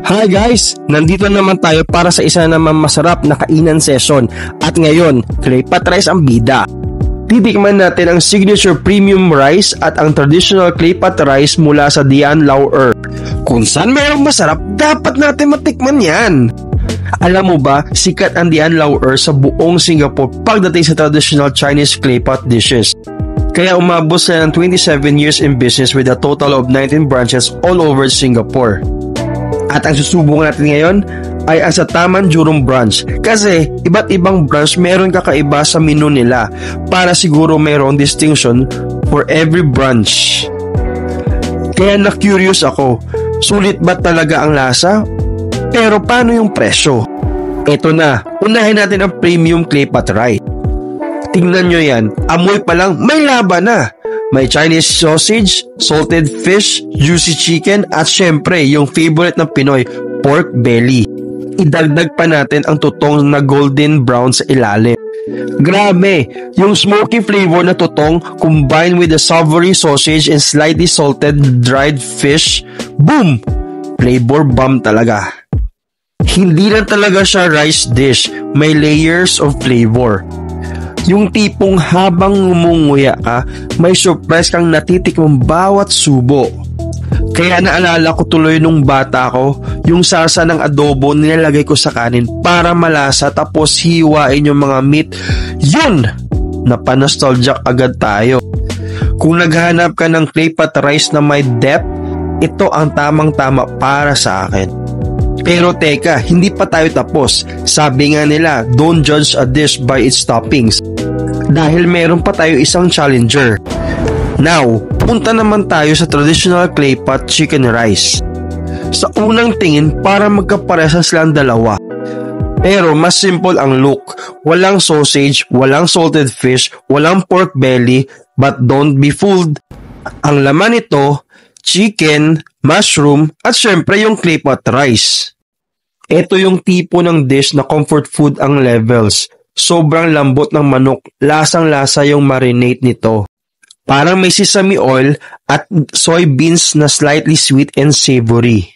Hi guys! Nandito naman tayo para sa isa naman masarap na kainan session. At ngayon, clay pot rice ang bida. Titikman natin ang signature premium rice at ang traditional clay pot rice mula sa Dian Lao Er. Kung saan mayroong masarap, dapat natin matikman yan! Alam mo ba, sikat ang Dian Lao Er sa buong Singapore pagdating sa traditional Chinese clay pot dishes. Kaya umabot sila ng 27 years in business with a total of 19 branches all over Singapore. At ang susubukan natin ngayon ay ang sa Taman Jurong branch. Kasi iba't ibang branch meron kakaiba sa menu nila para siguro mayroong distinction for every branch. Kaya na-curious ako, sulit ba talaga ang lasa? Pero paano yung presyo? Eto na, unahin natin ang premium clay pot rice. Tingnan nyo yan, amoy pa lang may laban na. May Chinese sausage, salted fish, juicy chicken, at syempre yung favorite ng Pinoy, pork belly. Idagdag pa natin ang tutong na golden brown sa ilalim. Grabe, yung smoky flavor na tutong combined with the savory sausage and slightly salted dried fish, boom! Flavor bomb talaga. Hindi lang talaga siya rice dish, may layers of flavor. Yung tipong habang ngumunguya ka, may surprise kang natitikmang bawat subo. Kaya naalala ko tuloy nung bata ko, yung sarsa ng adobo nilalagay ko sa kanin para malasa tapos hiwain yung mga meat. Yun! Napanostalgic agad tayo. Kung naghahanap ka ng clay pot rice na may depth, ito ang tamang-tama para sa akin. Pero teka, hindi pa tayo tapos. Sabi nga nila, don't judge a dish by its toppings. Dahil meron pa tayo isang challenger. Now, punta naman tayo sa traditional clay pot chicken rice. Sa unang tingin, para magkaparesan silang dalawa. Pero mas simple ang look. Walang sausage, walang salted fish, walang pork belly, but don't be fooled. Ang laman nito, chicken, mushroom, at syempre yung clay pot rice. Ito yung tipo ng dish na comfort food ang levels. Sobrang lambot ng manok, lasang-lasa yung marinate nito. Parang may sesame oil at soybeans na slightly sweet and savory.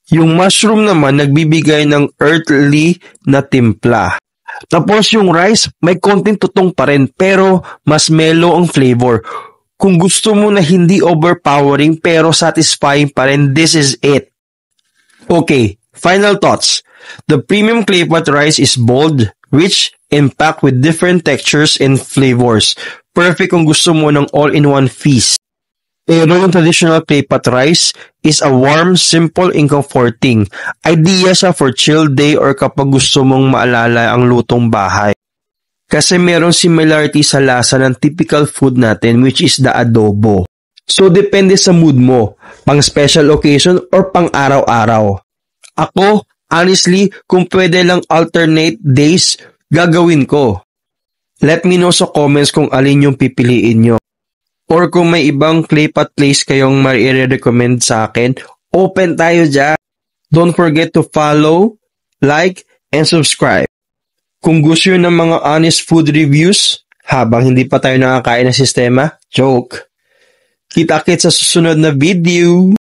Yung mushroom naman nagbibigay ng earthly na timpla. Tapos yung rice, may konting tutong pa rin pero mas mellow ang flavor. Kung gusto mo na hindi overpowering pero satisfying pa rin, this is it. Okay, final thoughts. The premium clay pot rice is bold, rich, and packed with different textures and flavors. Perfect kung gusto mo ng all-in-one feast. Pero yung traditional clay pot rice is a warm, simple, and comforting. Idea siya for chill day or kapag gusto mong maalala ang lutong bahay. Kasi merong similarity sa lasa ng typical food natin which is the adobo. So depende sa mood mo, pang special occasion or pang araw-araw. Ako, honestly, kung pwede lang alternate days, gagawin ko. Let me know sa comments kung alin yung pipiliin nyo. Or kung may ibang clay pot place kayong mai-recommend sa akin, open tayo dyan. Don't forget to follow, like, and subscribe. Kung gusto nyo ng mga honest food reviews, habang hindi pa tayo nakakain ng sistema, joke. Kita-kits sa susunod na video.